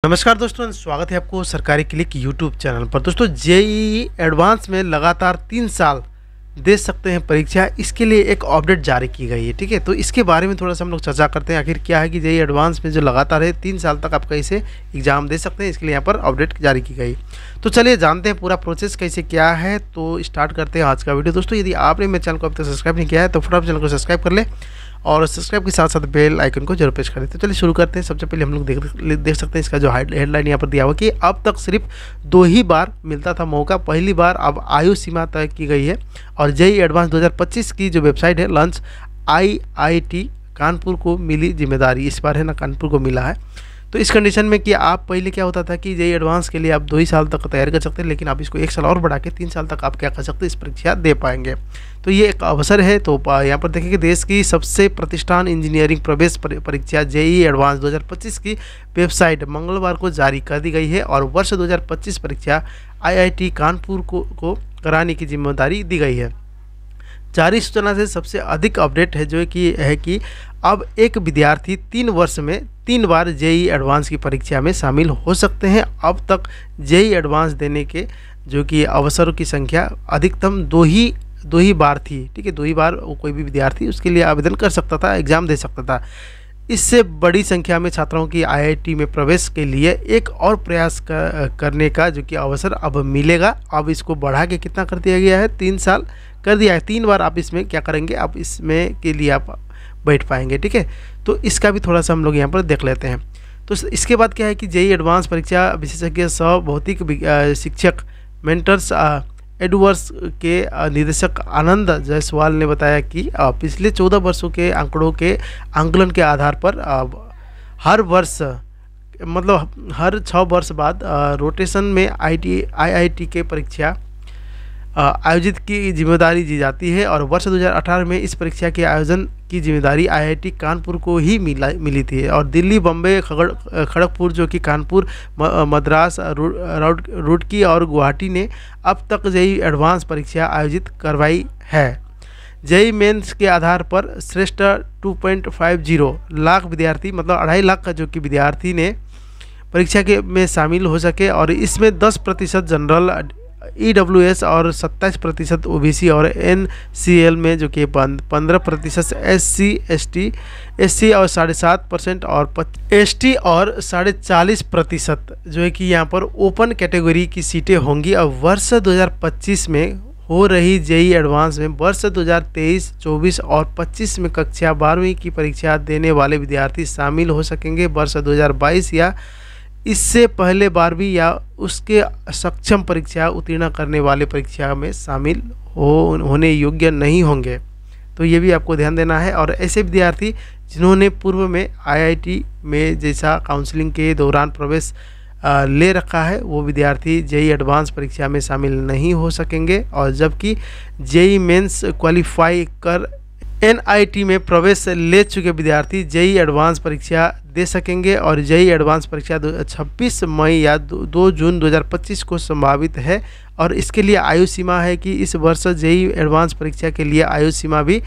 नमस्कार दोस्तों, स्वागत है आपको सरकारी क्लिक यूट्यूब चैनल पर। दोस्तों, जेईई एडवांस में लगातार 3 साल दे सकते हैं परीक्षा। इसके लिए एक अपडेट जारी की गई है। ठीक है, तो इसके बारे में थोड़ा सा हम लोग चर्चा करते हैं। आखिर क्या है कि जेईई एडवांस में जो लगातार है 3 साल तक आप कैसे एग्जाम दे सकते हैं, इसके लिए यहाँ पर अपडेट जारी की गई। तो चलिए जानते हैं पूरा प्रोसेस कैसे क्या है। तो स्टार्ट करते हैं आज का वीडियो। दोस्तों, यदि आपने मेरे चैनल को अब तक सब्सक्राइब नहीं किया है तो फटाफट चैनल को सब्सक्राइब कर ले और सब्सक्राइब के साथ साथ बेल आइकन को जरूर प्रेस करें। तो चलिए शुरू करते हैं। सबसे पहले हम लोग देख सकते हैं इसका जो हेडलाइन यहाँ पर दिया हुआ कि अब तक सिर्फ 2 ही बार मिलता था मौका। पहली बार अब आयु सीमा तय की गई है और जेईई एडवांस 2025 की जो वेबसाइट है लॉन्च आईआईटी कानपुर को मिली जिम्मेदारी। इस बार है ना कानपुर को मिला है। तो इस कंडीशन में कि आप पहले क्या होता था कि जेईई एडवांस के लिए आप 2 ही साल तक तैयारी कर सकते हैं, लेकिन आप इसको 1 साल और बढ़ा के 3 साल तक आप क्या कर सकते हैं, इस परीक्षा दे पाएंगे। तो ये एक अवसर है। तो यहाँ पर देखिए कि देश की सबसे प्रतिष्ठान इंजीनियरिंग प्रवेश परीक्षा जेईई एडवांस 2025 की वेबसाइट मंगलवार को जारी कर दी गई है और वर्ष 2025 परीक्षा आईआईटी कानपुर को कराने की जिम्मेदारी दी गई है। जारी सूचना से सबसे अधिक अपडेट है जो कि अब एक विद्यार्थी 3 वर्ष में 3 बार जेईई एडवांस की परीक्षा में शामिल हो सकते हैं। अब तक जेईई एडवांस देने के जो कि अवसरों की संख्या अधिकतम 2 ही बार थी। ठीक है, 2 ही बार कोई भी विद्यार्थी उसके लिए आवेदन कर सकता था, एग्ज़ाम दे सकता था। इससे बड़ी संख्या में छात्रों की आईआईटी में प्रवेश के लिए एक और प्रयास करने का जो कि अवसर अब मिलेगा। अब इसको बढ़ा के कितना कर दिया गया है, 3 साल कर दिया है। 3 बार आप इसमें क्या करेंगे, आप इसमें के लिए आप बैठ पाएंगे। ठीक है, तो इसका भी थोड़ा सा हम लोग यहाँ पर देख लेते हैं। तो इसके बाद क्या है कि जेईई एडवांस परीक्षा विशेषज्ञ भौतिक शिक्षक मेंटर्स एडवर्स के निदेशक आनंद जायसवाल ने बताया कि पिछले 14 वर्षों के आंकड़ों के आंकलन के आधार पर हर वर्ष मतलब हर 6 वर्ष बाद रोटेशन में आईआईटी के परीक्षा आयोजित की जिम्मेदारी दी जाती है और वर्ष 2018 में इस परीक्षा के आयोजन की जिम्मेदारी आईआईटी कानपुर को ही मिली थी और दिल्ली, बम्बई, खड़गपुर जो कि कानपुर, मद्रास, रुड़की और गुवाहाटी ने अब तक जेईई एडवांस परीक्षा आयोजित करवाई है। जेईई मेंस के आधार पर श्रेष्ठ 2.50 लाख विद्यार्थी मतलब 2.5 लाख का जो कि विद्यार्थी ने परीक्षा में शामिल हो सके और इसमें 10% जनरल ईडब्ल्यूएस और 27% ओबीसी और एनसीएल में जो कि 15% एससी और 7.5% और एसटी और 40.5% जो है कि यहाँ पर ओपन कैटेगरी की सीटें होंगी। और वर्ष 2025 में हो रही जेईई एडवांस में वर्ष 2023, 24 और 25 में कक्षा 12वीं की परीक्षा देने वाले विद्यार्थी शामिल हो सकेंगे। वर्ष 2022 या इससे पहले 12वीं या उसके सक्षम परीक्षा उत्तीर्ण करने वाले परीक्षा में शामिल होने योग्य नहीं होंगे। तो ये भी आपको ध्यान देना है। और ऐसे विद्यार्थी जिन्होंने पूर्व में आईआईटी में जैसा काउंसलिंग के दौरान प्रवेश ले रखा है वो विद्यार्थी जेईई एडवांस परीक्षा में शामिल नहीं हो सकेंगे। और जबकि जेईई मेंस क्वालिफाई कर एनआईटी में प्रवेश ले चुके विद्यार्थी जेईई एडवांस परीक्षा दे सकेंगे और जेईई एडवांस परीक्षा 26 मई या 2 जून 2025 को संभावित है। और इसके लिए आयु सीमा है कि इस वर्ष जेईई एडवांस परीक्षा के लिए आयु सीमा भी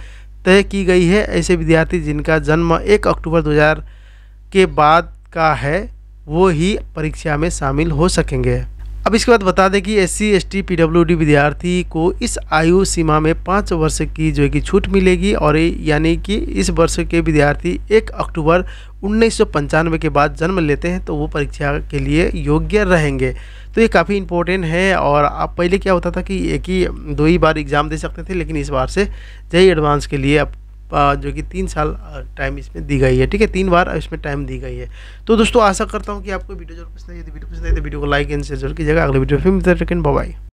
तय की गई है। ऐसे विद्यार्थी जिनका जन्म 1 अक्टूबर 2000 के बाद का है वो ही परीक्षा में शामिल हो सकेंगे। अब इसके बाद बता दें कि एससी, एसटी, पीडब्ल्यूडी विद्यार्थी को इस आयु सीमा में 5 वर्ष की जो है कि छूट मिलेगी और यानी कि इस वर्ष के विद्यार्थी 1 अक्टूबर 1995 के बाद जन्म लेते हैं तो वो परीक्षा के लिए योग्य रहेंगे। तो ये काफ़ी इंपॉर्टेंट है। और आप पहले क्या होता था कि 2 ही बार एग्ज़ाम दे सकते थे, लेकिन इस बार से जेईई एडवांस के लिए जो कि 3 साल टाइम इसमें दी गई है। ठीक है, 3 बार इसमें टाइम दी गई है। तो दोस्तों आशा करता हूँ कि आपको वीडियो जरूर पसंद है। यदि वीडियो पसंद है तो वीडियो को लाइक एंड शेयर जरूर कीजिएगा। अगले वीडियो फिर मिलते हैं। Bye bye.